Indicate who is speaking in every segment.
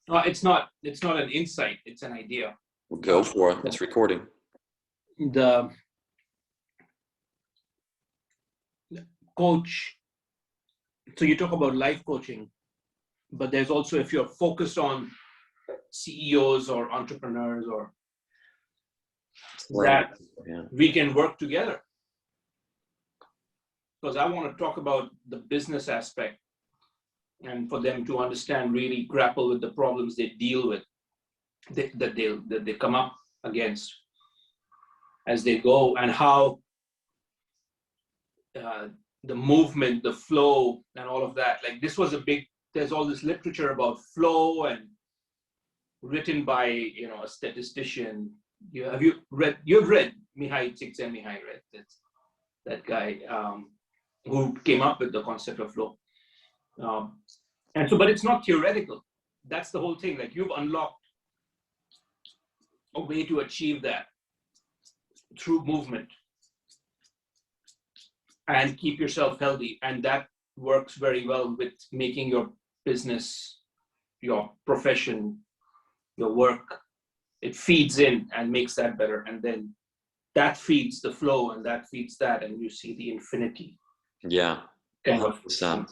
Speaker 1: It's not an insight. It's an idea.
Speaker 2: Well, go for it. It's recording.
Speaker 1: The coach. So you talk about life coaching, but there's also, if you're focused on CEOs or entrepreneurs or that, we can work together. Because I want to talk about the business aspect and for them to understand, really grapple with the problems they deal with, that they come up against as they go, and how the movement, the flow, and all of that. Like this was there's all this literature about flow and written by, a statistician. You've read Mihai Csikszentmihalyi, right? That's that guy who came up with the concept of flow. And so, but it's not theoretical. That's the whole thing. Like you've unlocked a way to achieve that through movement and keep yourself healthy. And that works very well with making your business, your profession, your work. It feeds in and makes that better. And then that feeds the flow and that feeds that. And you see the infinity.
Speaker 2: Yeah. 100%.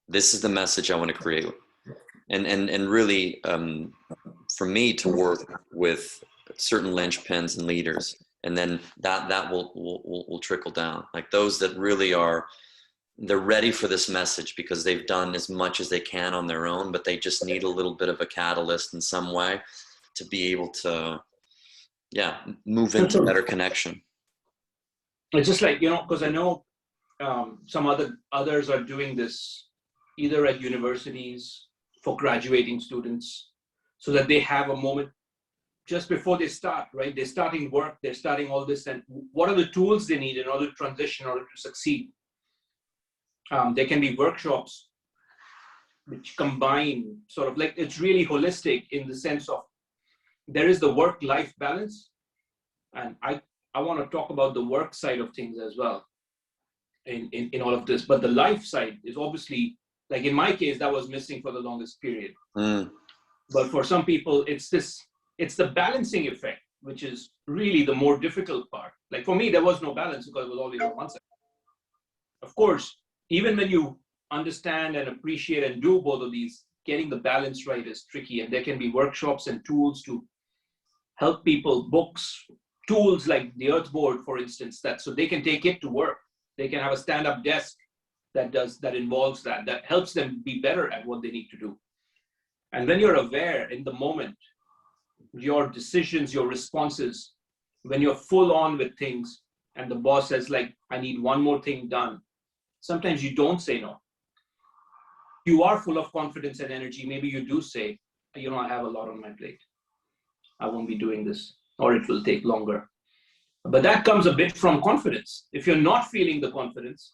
Speaker 2: This is the message I want to create. And really, for me to work with certain linchpins and leaders, and then that will trickle down. Like those that really they're ready for this message because they've done as much as they can on their own, but they just need a little bit of a catalyst in some way to be able to, move into better connection.
Speaker 1: It's just like, because I know some others are doing this either at universities for graduating students, so that they have a moment just before they start, right? They're starting work, they're starting all this, and what are the tools they need in order to transition, in order to succeed? There can be workshops which combine sort of like, it's really holistic in the sense of there is the work-life balance. And I want to talk about the work side of things as well in all of this. But the life side is obviously, like in my case, that was missing for the longest period. But for some people, it's the balancing effect, which is really the more difficult part. Like for me, there was no balance because it was always on one side. Of course, even when you understand and appreciate and do both of these, getting the balance right is tricky. And there can be workshops and tools to help people, books, tools like the Earth Board, for instance, that so they can take it to work. They can have a stand-up desk that involves that helps them be better at what they need to do. And when you're aware in the moment, your decisions, your responses, when you're full on with things and the boss says like, I need one more thing done, sometimes you don't say no. You are full of confidence and energy. Maybe you do say, I have a lot on my plate. I won't be doing this, or it will take longer. But that comes a bit from confidence. If you're not feeling the confidence,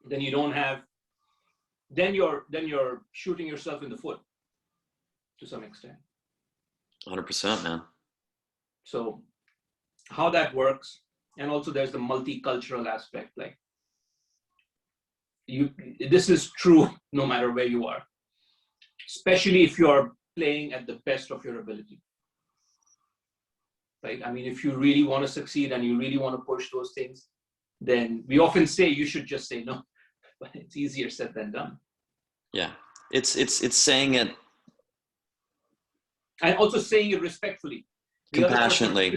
Speaker 1: then you don't have, then you're shooting yourself in the foot to some extent.
Speaker 2: 100%, man.
Speaker 1: So how that works, and also there's the multicultural aspect. Like this is true no matter where you are, especially if you're playing at the best of your ability. Right? I mean, if you really want to succeed and you really want to push those things, then we often say you should just say no, but it's easier said than done.
Speaker 2: Yeah, it's saying it,
Speaker 1: and also saying it respectfully,
Speaker 2: compassionately.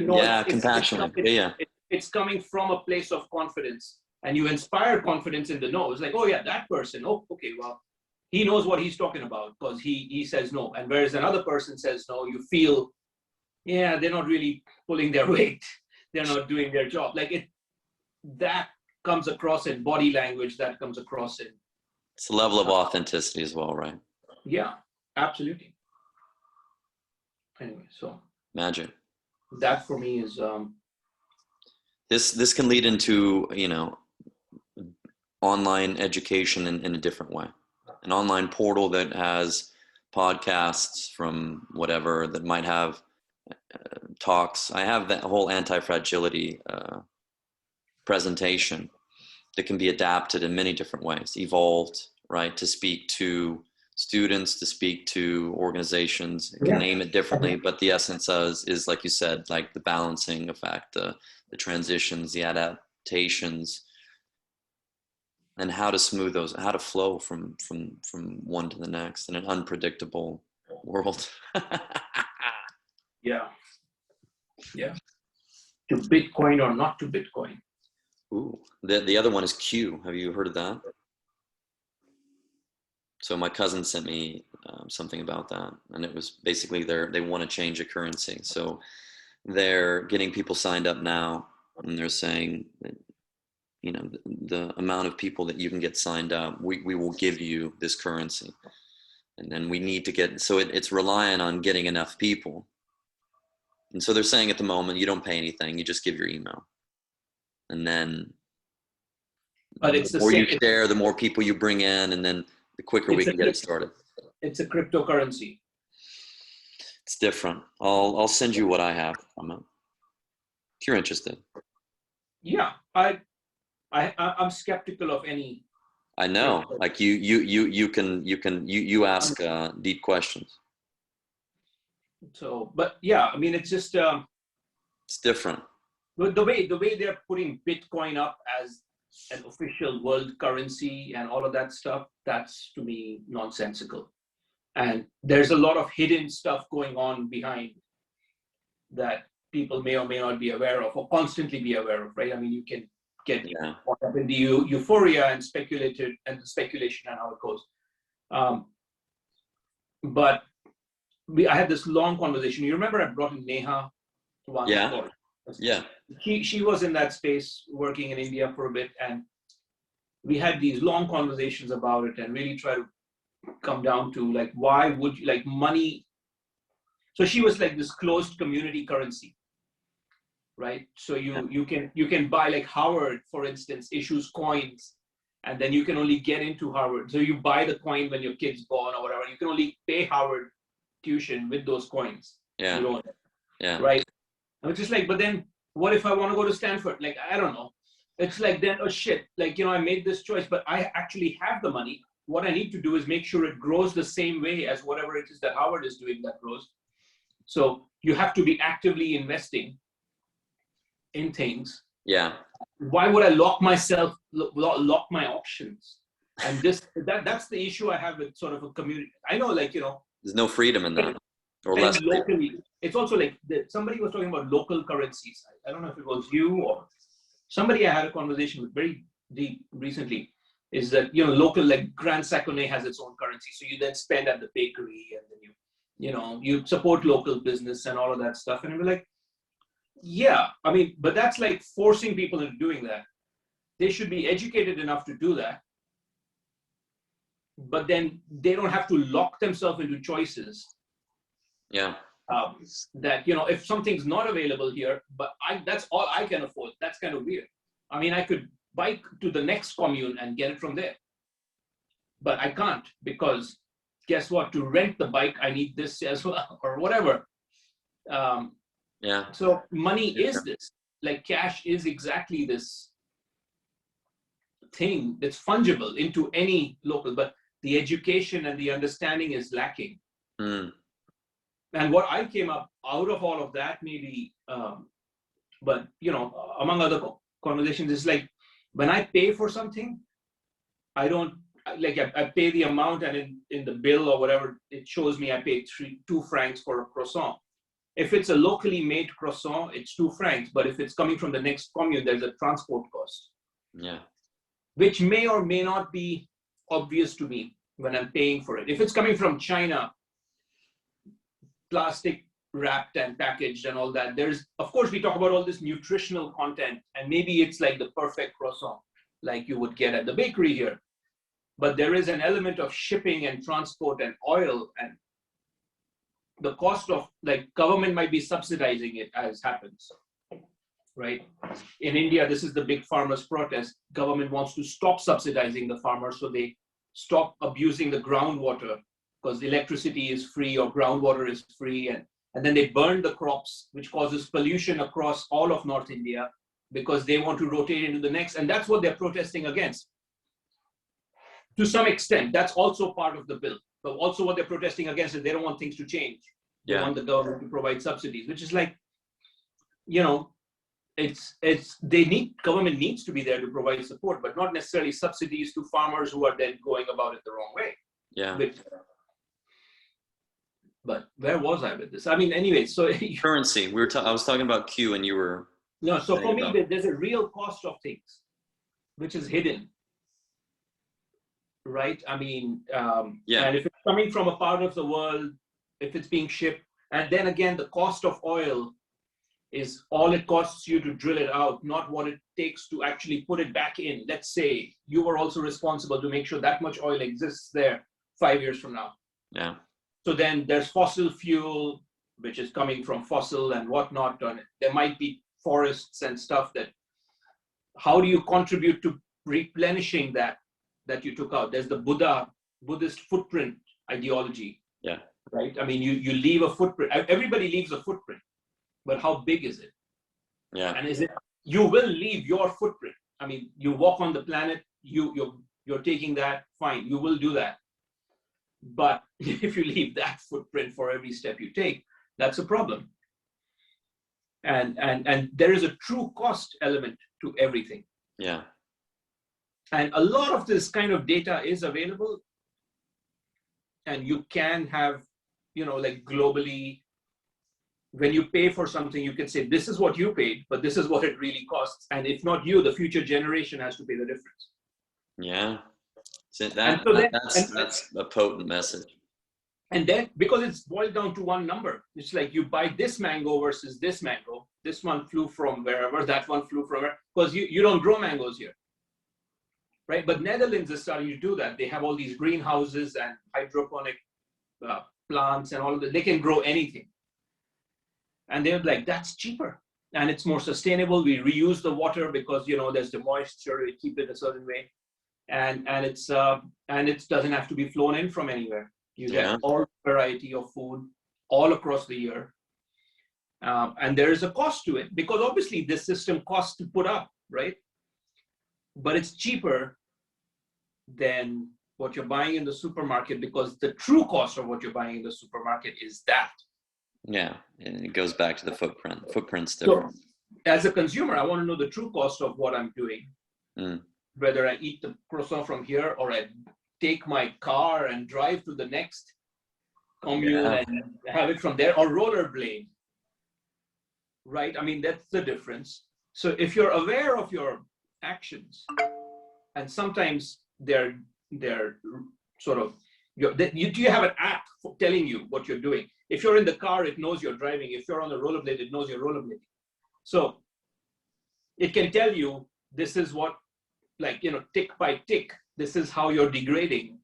Speaker 2: Compassionately.
Speaker 1: It's coming from a place of confidence, and you inspire confidence in the no. It's like, oh yeah, that person. Oh, okay, well, he knows what he's talking about because he says no, and whereas another person says no, you feel, yeah, they're not really pulling their weight. They're not doing their job. Like that comes across in body language. That comes across in.
Speaker 2: It's a level of authenticity as well, right?
Speaker 1: Yeah, absolutely. Anyway, so
Speaker 2: magic.
Speaker 1: That for me is.
Speaker 2: This can lead into online education in a different way. An online portal that has podcasts from whatever that might have. Talks. I have that whole anti-fragility presentation that can be adapted in many different ways, evolved, right, to speak to students, to speak to organizations. It can name it differently, but the essence is like you said, like the balancing effect, the transitions, the adaptations, and how to smooth those, how to flow from one to the next in an unpredictable world.
Speaker 1: Yeah. To Bitcoin or not to Bitcoin.
Speaker 2: Ooh, the other one is Q. Have you heard of that? So my cousin sent me something about that, and it was basically they want to change a currency. So they're getting people signed up now, and they're saying that, you know, the amount of people that you can get signed up, we will give you this currency. And then we need to get, so it's relying on getting enough people. And so they're saying at the moment, you don't pay anything, you just give your email. And then
Speaker 1: but it's
Speaker 2: the more you share, the more people you bring in, and then the quicker we can get it started.
Speaker 1: It's a cryptocurrency.
Speaker 2: It's different. I'll send you what I have, Amit, if you're interested.
Speaker 1: Yeah, I'm skeptical of any.
Speaker 2: I know, like you ask deep questions.
Speaker 1: So, but yeah, I mean, it's just
Speaker 2: it's different.
Speaker 1: But the way they're putting Bitcoin up as an official world currency and all of that stuff, that's to me nonsensical. And there's a lot of hidden stuff going on behind that people may or may not be aware of, or constantly be aware of, right? I mean, you can get caught up in the euphoria and speculation and how it goes. But I had this long conversation. You remember I brought in Neha once?
Speaker 2: Yeah.
Speaker 1: She was in that space working in India for a bit, and we had these long conversations about it and really try to come down to like, why would you like money? So she was like this closed community currency, right? So you can buy, like Howard, for instance, issues coins, and then you can only get into Harvard. So you buy the coin when your kid's born or whatever. You can only pay Howard tuition with those coins.
Speaker 2: Yeah.
Speaker 1: Right. I was just like, but then what if I want to go to Stanford? Like, I don't know. It's like, then, oh shit, like, you know, I made this choice, but I actually have the money. What I need to do is make sure it grows the same way as whatever it is that Howard is doing that grows. So you have to be actively investing in things.
Speaker 2: Yeah.
Speaker 1: Why would I lock my options? And that's the issue I have with sort of a community. I know, like, you know,
Speaker 2: there's no freedom in that, or less
Speaker 1: locally. It's also like somebody was talking about local currencies. I don't know if it was you or somebody I had a conversation with very deep recently. Is that, you know, local, like Grand Saconnet has its own currency, so you then spend at the bakery, and then you support local business and all of that stuff. And we're like, yeah, I mean, but that's like forcing people into doing that. They should be educated enough to do that, but then they don't have to lock themselves into choices.
Speaker 2: Yeah.
Speaker 1: That, you know, if something's not available here, but that's all I can afford. That's kind of weird. I mean, I could bike to the next commune and get it from there, but I can't, because guess what? To rent the bike, I need this as well, or whatever. So money is this, like cash is exactly this thing that's fungible into any local, but the education and the understanding is lacking. And what I came up out of all of that, maybe, but, you know, among other conversations, is like, when I pay for something, I don't, like, I pay the amount, and in the bill or whatever, it shows me I paid 2 francs for a croissant. If it's a locally made croissant, it's 2 francs. But if it's coming from the next commune, there's a transport cost.
Speaker 2: Yeah.
Speaker 1: Which may or may not be obvious to me when I'm paying for it. If it's coming from China, plastic wrapped and packaged and all that, there's, of course, we talk about all this nutritional content, and maybe it's like the perfect croissant, like you would get at the bakery here. But there is an element of shipping and transport and oil, and the cost of, like, government might be subsidizing it, as happens, right? In India, this is the big farmers' protest. Government wants to stop subsidizing the farmers, so they stop abusing the groundwater, because electricity is free or groundwater is free, and then they burn the crops, which causes pollution across all of North India, because they want to rotate into the next, and that's what they're protesting against. To some extent, that's also part of the bill. But also what they're protesting against is they don't want things to change. They
Speaker 2: Yeah.
Speaker 1: want the government to provide subsidies, which is like, you know, government needs to be there to provide support, but not necessarily subsidies to farmers who are then going about it the wrong way.
Speaker 2: Yeah.
Speaker 1: But where was I with this? I mean, anyway, so
Speaker 2: Currency. I was talking about Q, and you were.
Speaker 1: no. So for me,
Speaker 2: about...
Speaker 1: there's a real cost of things, which is hidden, right? I mean,
Speaker 2: Yeah.
Speaker 1: And if it's coming from a part of the world, if it's being shipped, and then again, the cost of oil is all it costs you to drill it out, not what it takes to actually put it back in. Let's say you were also responsible to make sure that much oil exists there 5 years from now.
Speaker 2: Yeah.
Speaker 1: So then there's fossil fuel, which is coming from fossil and whatnot on it. There might be forests and stuff that, how do you contribute to replenishing that you took out? There's the Buddhist footprint ideology.
Speaker 2: Yeah.
Speaker 1: Right? I mean, you leave a footprint. Everybody leaves a footprint, but how big is it?
Speaker 2: Yeah.
Speaker 1: And is it, you will leave your footprint. I mean, you walk on the planet, you're taking that, fine, you will do that. But if you leave that footprint for every step you take, that's a problem. And there is a true cost element to everything.
Speaker 2: Yeah.
Speaker 1: And a lot of this kind of data is available. And you can have, like globally, when you pay for something, you can say, this is what you paid, but this is what it really costs. And if not you, the future generation has to pay the difference.
Speaker 2: Yeah. So that's a potent message.
Speaker 1: And then, because it's boiled down to one number, it's like you buy this mango versus this mango. This one flew from wherever, that one flew from where, because you don't grow mangoes here, right? But Netherlands is starting to do that. They have all these greenhouses and hydroponic plants and all of that. They can grow anything. And they're like, that's cheaper and it's more sustainable. We reuse the water because, there's the moisture, we keep it a certain way. And it doesn't have to be flown in from anywhere. You get all variety of food all across the year. And there is a cost to it because obviously this system costs to put up, right? But it's cheaper than what you're buying in the supermarket because the true cost of what you're buying in the supermarket is that.
Speaker 2: Yeah, and it goes back to the footprint. The footprint's different.
Speaker 1: So, as a consumer, I want to know the true cost of what I'm doing. Whether I eat the croissant from here or I take my car and drive to the next commune and have it from there, or rollerblade, right? I mean, that's the difference. So if you're aware of your actions, and sometimes they're sort of, you have an app for telling you what you're doing. If you're in the car, it knows you're driving. If you're on the rollerblade, it knows you're rollerblading. So it can tell you, this is what, tick by tick, this is how you're degrading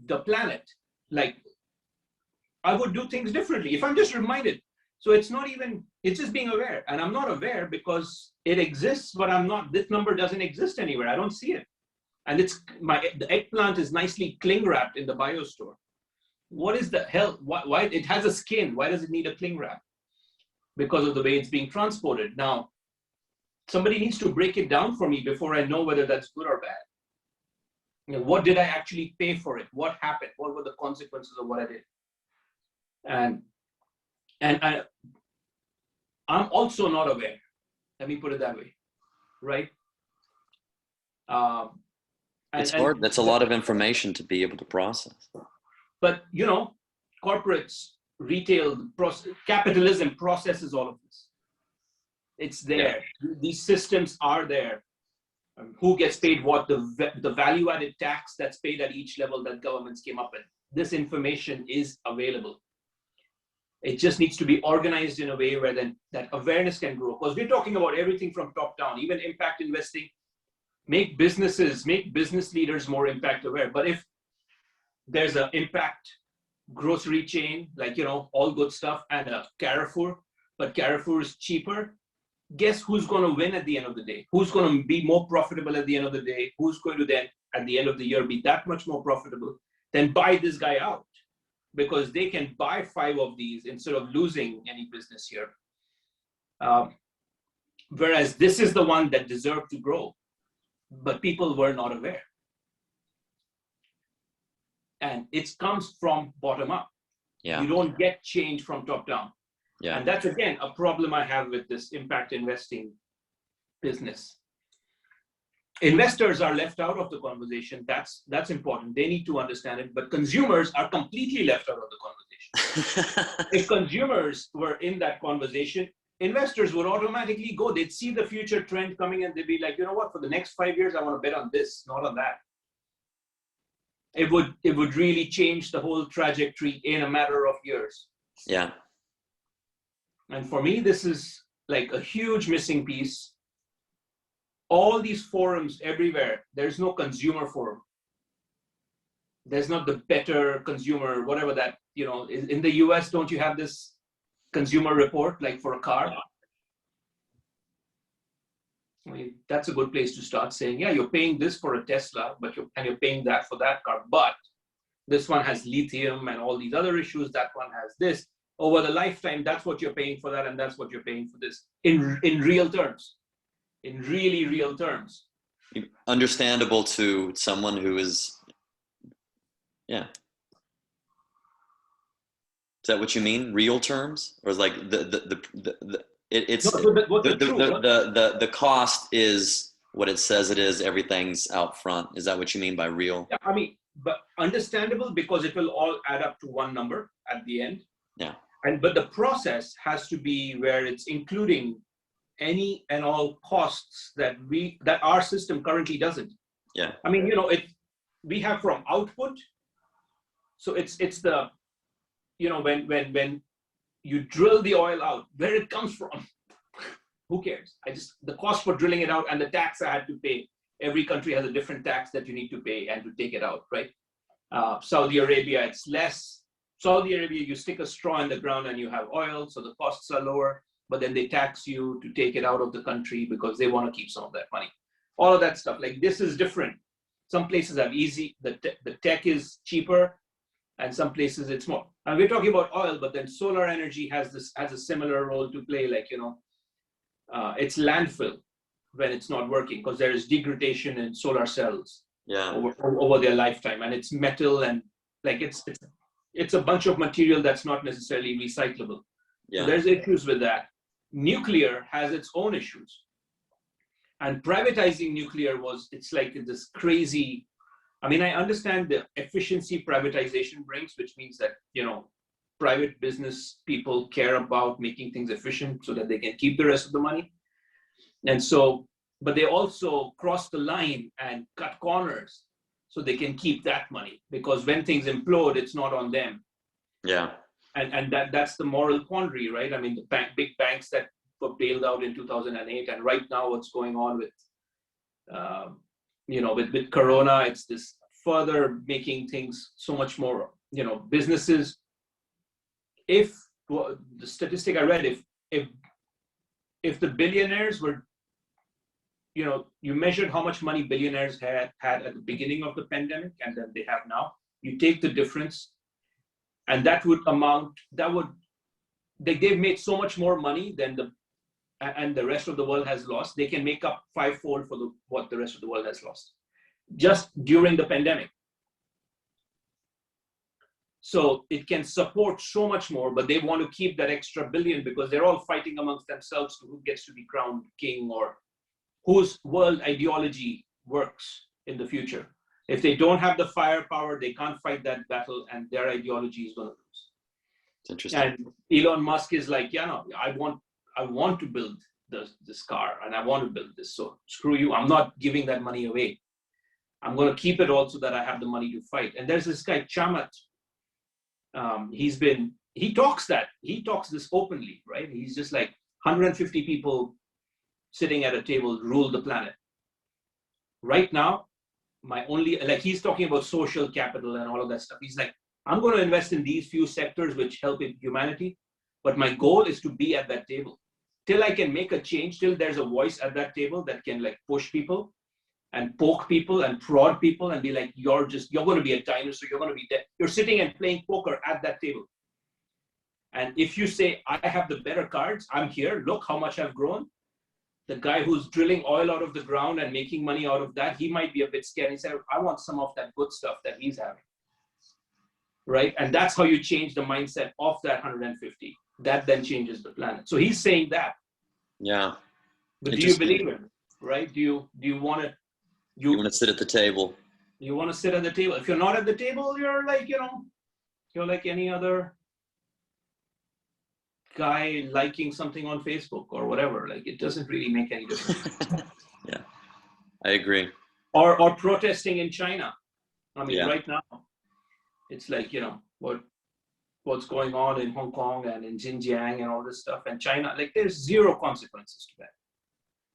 Speaker 1: the planet. Like, I would do things differently if I'm just reminded. So it's just being aware. And I'm not aware because it exists, but I'm not, this number doesn't exist anywhere. I don't see it. And the eggplant is nicely cling wrapped in the bio store. What is the hell? Why it has a skin? Why does it need a cling wrap? Because of the way it's being transported. Now, somebody needs to break it down for me before I know whether that's good or bad. What did I actually pay for it? What happened? What were the consequences of what I did? And I'm also not aware. Let me put it that way, right?
Speaker 2: It's hard. That's a lot of information to be able to process.
Speaker 1: But, corporates, retail, capitalism processes all of this. It's there. Yeah. These systems are there. Who gets paid what, the value-added tax that's paid at each level that governments came up with. This information is available. It just needs to be organized in a way where then that awareness can grow. Because we're talking about everything from top down, even impact investing. Make business leaders more impact aware. But if there's an impact grocery chain, all good stuff, and a Carrefour, but Carrefour is cheaper, guess who's going to win at the end of the day? Who's going to be more profitable at the end of the day? Who's going to then, at the end of the year, be that much more profitable? Then buy this guy out because they can buy 5 of these instead of losing any business here. Whereas this is the one that deserved to grow, but people were not aware. And it comes from bottom up.
Speaker 2: Yeah.
Speaker 1: You don't get change from top down.
Speaker 2: Yeah.
Speaker 1: And that's, again, a problem I have with this impact investing business. Investors are left out of the conversation. That's important. They need to understand it. But consumers are completely left out of the conversation. If consumers were in that conversation, investors would automatically go. They'd see the future trend coming and they'd be like, you know what, for the next 5 years, I want to bet on this, not on that. It would really change the whole trajectory in a matter of years.
Speaker 2: Yeah.
Speaker 1: And for me, this is like a huge missing piece. All these forums everywhere, there's no consumer forum. There's not the better consumer, whatever that, you know, in the US, don't you have this consumer report, like for a car? I mean, that's a good place to start saying, yeah, you're paying this for a Tesla, but you're paying that for that car. But this one has lithium and all these other issues. That one has this. Over the lifetime, that's what you're paying for that, and that's what you're paying for this. In real terms, in really real terms.
Speaker 2: Understandable to someone who is, yeah. Is that what you mean? Real terms, or is like the cost is what it says it is. Everything's out front. Is that what you mean by real?
Speaker 1: Yeah, I mean, but understandable because it will all add up to one number at the end.
Speaker 2: Yeah.
Speaker 1: But the process has to be where it's including any and all costs that our system currently doesn't.
Speaker 2: Yeah.
Speaker 1: I mean, you know, we have from output. So it's the, you know, when you drill the oil out, where it comes from, who cares? The cost for drilling it out and the tax I had to pay. Every country has a different tax that you need to pay and to take it out, right? Saudi Arabia, it's less. Saudi Arabia, you stick a straw in the ground and you have oil, so the costs are lower, but then they tax you to take it out of the country because they want to keep some of that money. All of that stuff, like this is different. Some places have easy, the tech is cheaper, and some places it's more. And we're talking about oil, but then solar energy has a similar role to play, like, you know, it's landfill when it's not working because there is degradation in solar cells over their lifetime, and it's metal and like it's a bunch of material that's not necessarily recyclable. Yeah. So there's issues with that. Nuclear has its own issues. And privatizing nuclear it's like this crazy, I mean, I understand the efficiency privatization brings, which means that, you know, private business people care about making things efficient so that they can keep the rest of the money. And so, but they also cross the line and cut corners so they can keep that money, because when things implode, it's not on them.
Speaker 2: Yeah.
Speaker 1: And that's the moral quandary, right? I mean, the big banks that were bailed out in 2008, and right now what's going on with, you know, with Corona, it's this further making things so much more, you know, businesses. The statistic I read, if the billionaires were, you know, you measured how much money billionaires had at the beginning of the pandemic and then they have now, you take the difference, and they've made so much more money than the rest of the world has lost. They can make up fivefold for what the rest of the world has lost just during the pandemic. So it can support so much more, but they want to keep that extra billion because they're all fighting amongst themselves to who gets to be crowned king or whose world ideology works in the future. If they don't have the firepower, they can't fight that battle, and their ideology is going to lose.
Speaker 2: It's interesting.
Speaker 1: And Elon Musk is like, yeah, no, I want to build this car, and I want to build this. So screw you. I'm not giving that money away. I'm going to keep it all so that I have the money to fight. And there's this guy Chamat. He talks this openly, right? He's just like 150 people sitting at a table rule the planet. Right now, he's talking about social capital and all of that stuff. He's like, I'm going to invest in these few sectors which help humanity, but my goal is to be at that table. Till I can make a change, till there's a voice at that table that can like push people and poke people and prod people and be like, you're going to be a dinosaur, you're going to be dead. You're sitting and playing poker at that table. And if you say, I have the better cards, I'm here, look how much I've grown. The guy who's drilling oil out of the ground and making money out of that, he might be a bit scared. He said, I want some of that good stuff that he's having. right? And that's how you change the mindset of that 150. That then changes the planet. So he's saying that.
Speaker 2: Yeah.
Speaker 1: But do you believe it, right? Do you want to,
Speaker 2: you want to sit at the table?
Speaker 1: You want to sit at the table. If you're not at the table, you're like, you're like any other guy liking something on Facebook or whatever. Like, it doesn't really make any difference.
Speaker 2: Yeah, I agree.
Speaker 1: Or protesting in China. I mean,
Speaker 2: Yeah.
Speaker 1: right now, it's like, what's going on in Hong Kong and in Xinjiang and all this stuff. And China, like, there's zero consequences to that.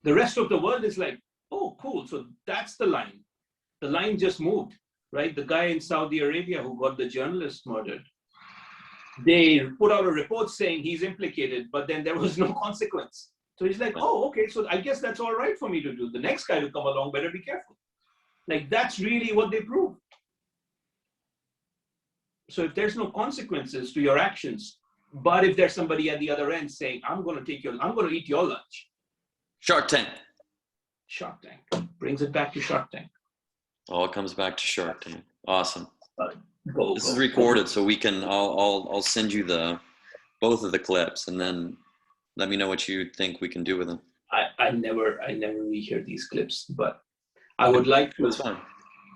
Speaker 1: The rest of the world is like, oh, cool. So that's the line. The line just moved, right? The guy in Saudi Arabia who got the journalist murdered, they put out a report saying he's implicated, but then there was no consequence. So he's like, oh, okay, so I guess that's all right for me to do. The next guy to come along better be careful. Like, that's really what they prove. So if there's no consequences to your actions, but if there's somebody at the other end saying, I'm going to eat your lunch.
Speaker 2: Shark Tank.
Speaker 1: Shark Tank. Brings it back to Shark Tank.
Speaker 2: All comes back to Shark Tank. Awesome. This is
Speaker 1: Go.
Speaker 2: recorded, so we can. I'll send you both of the clips, and then let me know what you think we can do with them.
Speaker 1: I never rehear these clips, but I would like to.
Speaker 2: That's fine.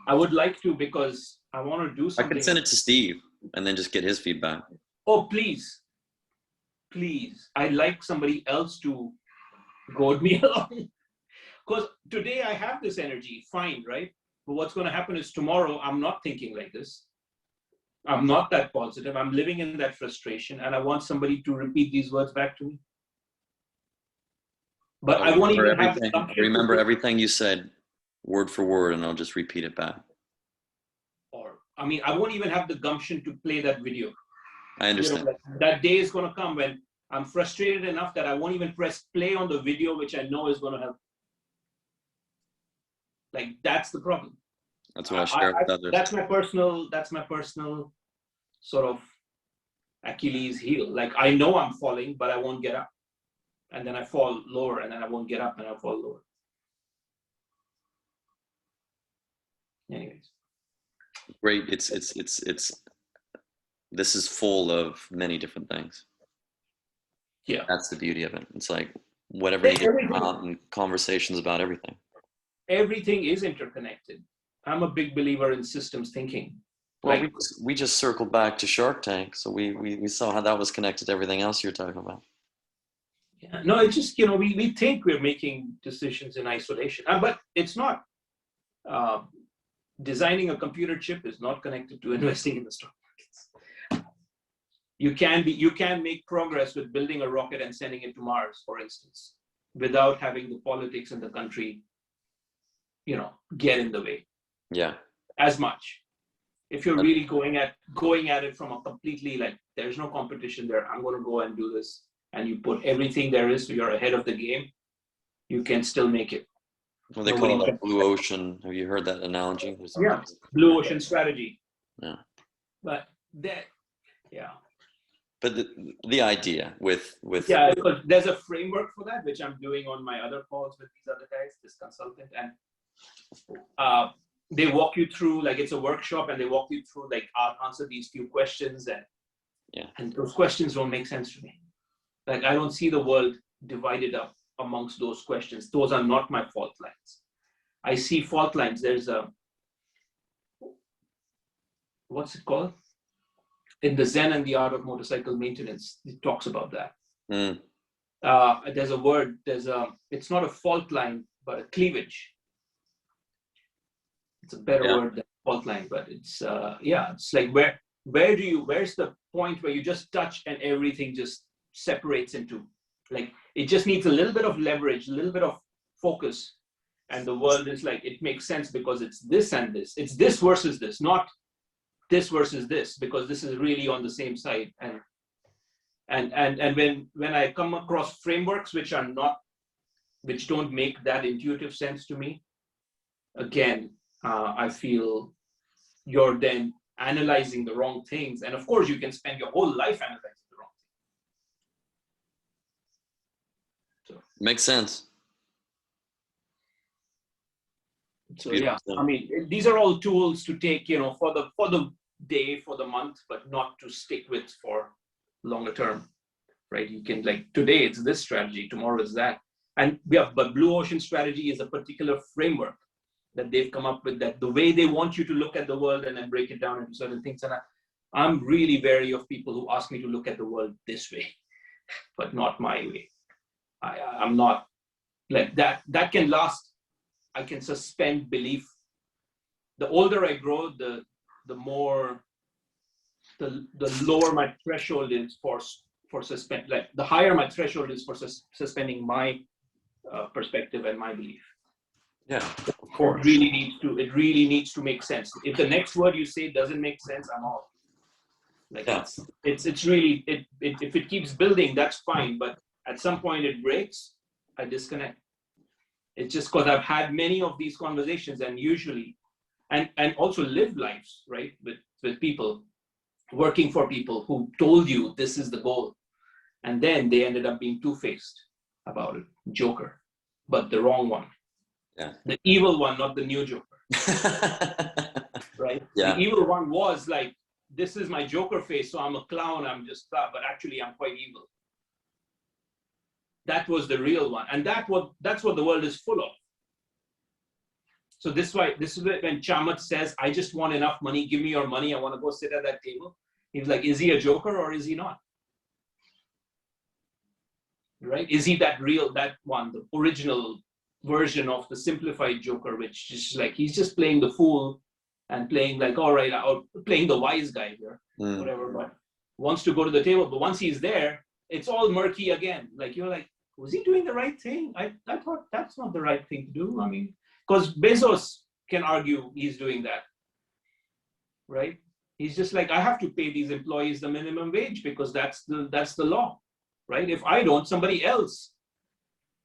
Speaker 1: I would like to, because I want to do something.
Speaker 2: I can send it to Steve and then just get his feedback.
Speaker 1: Oh, please. I'd like somebody else to goad me along. Because today I have this energy, fine, right? But what's going to happen is tomorrow I'm not thinking like this. I'm not that positive. I'm living in that frustration, and I want somebody to repeat these words back to me. But I won't even have the gumption.
Speaker 2: Remember everything you said, word for word, and I'll just repeat it back.
Speaker 1: I won't even have the gumption to play that video.
Speaker 2: I understand.
Speaker 1: That day is going to come when I'm frustrated enough that I won't even press play on the video, which I know is going to help. Like, that's the problem.
Speaker 2: That's what I share with others.
Speaker 1: That's my personal sort of Achilles heel. Like, I know I'm falling, but I won't get up. And then I fall lower, and then I won't get up, and I fall lower. Anyways.
Speaker 2: Great. This is full of many different things.
Speaker 1: Yeah.
Speaker 2: That's the beauty of it. It's like whatever you get out and conversations about everything.
Speaker 1: Everything is interconnected. I'm a big believer in systems thinking.
Speaker 2: Well, we just circled back to Shark Tank, so we saw how that was connected to everything else you're talking about.
Speaker 1: Yeah. No, it's just, we think we're making decisions in isolation, but it's not. Designing a computer chip is not connected to investing in the stock markets. You can make progress with building a rocket and sending it to Mars, for instance, without having the politics in the country, get in the way.
Speaker 2: Yeah.
Speaker 1: As much. If you're really going at it from a completely, like, there's no competition there, I'm going to go and do this, and you put everything there is, so you're ahead of the game, you can still make it.
Speaker 2: Well, they call it a blue ocean. Have you heard that analogy?
Speaker 1: Yeah, blue ocean strategy.
Speaker 2: Yeah.
Speaker 1: But that, yeah.
Speaker 2: But the idea with
Speaker 1: yeah, because there's a framework for that, which I'm doing on my other calls with these other guys, this consultant, and they walk you through, like, it's a workshop, and they walk you through, like, I'll answer these few questions, and those questions don't make sense to me. Like, I don't see the world divided up amongst those questions. Those are not my fault lines. I see fault lines. There's what's it called? In the Zen and the Art of Motorcycle Maintenance, it talks about that. There's a word, it's not a fault line, but a cleavage. It's a better word than fault line, but it's it's like where's the point where you just touch and everything just separates into, like, it just needs a little bit of leverage, a little bit of focus, and the world is like, it makes sense because it's this and this. It's this versus this, not this versus this, because this is really on the same side. And when I come across frameworks which don't make that intuitive sense to me, again, I feel you're then analyzing the wrong things. And of course, you can spend your whole life analyzing the wrong things. So,
Speaker 2: makes sense.
Speaker 1: So yeah, I mean, these are all tools to take, for the day for the month, but not to stick with for longer term, right? You can, like, today it's this strategy, tomorrow it's that. And yeah, but Blue Ocean strategy is a particular framework that they've come up with, that the way they want you to look at the world and then break it down into certain things. And I'm really wary of people who ask me to look at the world this way, but not my way. I'm not like that. That can last. I can suspend belief. The older I grow, the lower my threshold is for suspend. Like the higher my threshold is for suspending my perspective and my belief.
Speaker 2: Yeah, of course.
Speaker 1: It really needs to make sense. If the next word you say doesn't make sense, I'm off. Like
Speaker 2: Yeah.
Speaker 1: It's really if it keeps building, that's fine. But at some point it breaks, I disconnect. It's just because I've had many of these conversations, and usually, and also lived lives, right, with people, working for people who told you this is the goal, and then they ended up being two-faced about it, Joker, but the wrong one.
Speaker 2: Yeah.
Speaker 1: The evil one, not the new Joker. Right?
Speaker 2: Yeah.
Speaker 1: The evil one was like, this is my Joker face, so I'm a clown, I'm just that, but actually I'm quite evil. That was the real one. And that's what the world is full of. So this is when Chamat says, I just want enough money, give me your money, I want to go sit at that table. He's like, is he a Joker or is he not? Right? Is he that one, the original version of the simplified Joker, which is like, he's just playing the fool and playing like, all right, or playing the wise guy here, whatever, but wants to go to the table. But once he's there, it's all murky again. Like, you're like, was he doing the right thing? I thought that's not the right thing to do. I mean, because Bezos can argue he's doing that, right? He's just like, I have to pay these employees the minimum wage because that's the law, right? If I don't, somebody else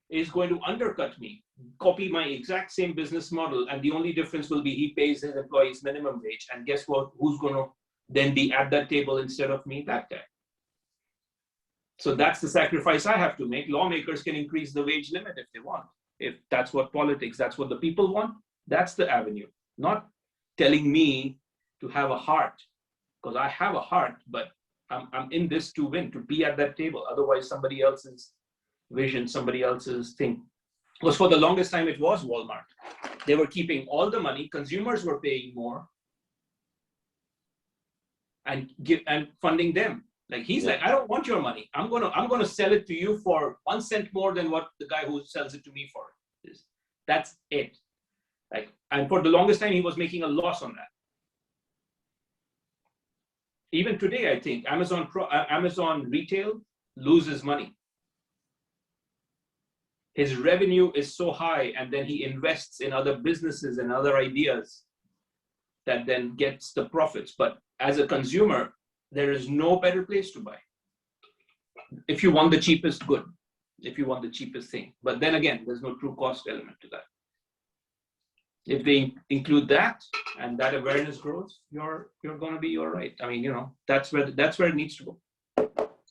Speaker 1: is going to undercut me, copy my exact same business model, and the only difference will be he pays his employees minimum wage. And guess what? Who's going to then be at that table instead of me? That guy. So that's the sacrifice I have to make. Lawmakers can increase the wage limit if they want. If that's what politics, that's what the people want, that's the avenue. Not telling me to have a heart, because I have a heart, but I'm in this to win, to be at that table. Otherwise, somebody else's vision, somebody else's thing. Because for the longest time, it was Walmart. They were keeping all the money. Consumers were paying more and funding them. Like he's like, I don't want your money. I'm gonna sell it to you for 1 cent more than what the guy who sells it to me for is. That's it. Like, and for the longest time, he was making a loss on that. Even today, I think Amazon retail loses money. His revenue is so high, and then he invests in other businesses and other ideas that then gets the profits. But as a consumer, there is no better place to buy. If you want the cheapest good, if you want the cheapest thing. But then again, there's no true cost element to that. If they include that and that awareness grows, you're going to be all right. I mean, that's where it needs to go.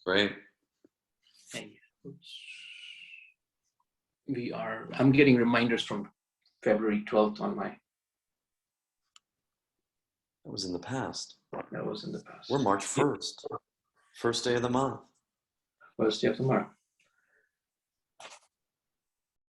Speaker 2: Right.
Speaker 1: I'm getting reminders from February 12th on my.
Speaker 2: That was in the past.
Speaker 1: That was in the past.
Speaker 2: We're March 1st. First day of the month.
Speaker 1: First day of the month.